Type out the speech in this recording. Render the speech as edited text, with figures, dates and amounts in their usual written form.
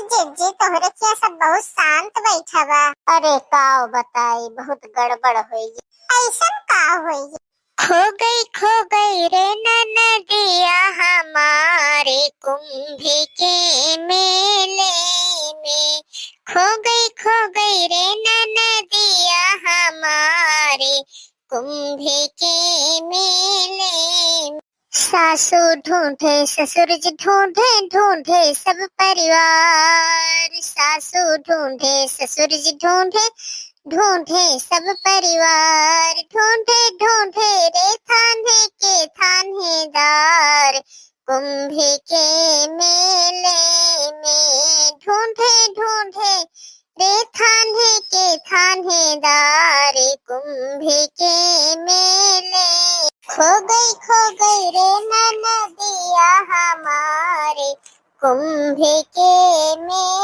जी तोहरे के सब बहुत शांत बैठा बा। अरे का बताई, बहुत गड़बड़ होई। ऐसन का होई? खो गई रे नदिया हमारे कुंभ के मेले में। खो गई रे नदिया हमारे कुंभ के मेले में। सासू ढूंढे ससुर जी ढूंढे ढूंढे सब परिवार। सासू ढूंढे ससुर जी ढूंढे ढूंढे सब परिवार। ढूंढे ढूंढे रे थाने के थानेदार कुंभ के मेले में। ढूंढे ढूंढे रे थाने के थानेदार कुंभ के मेले। खो गई रे नदिया हमारे कुंभ के मेले।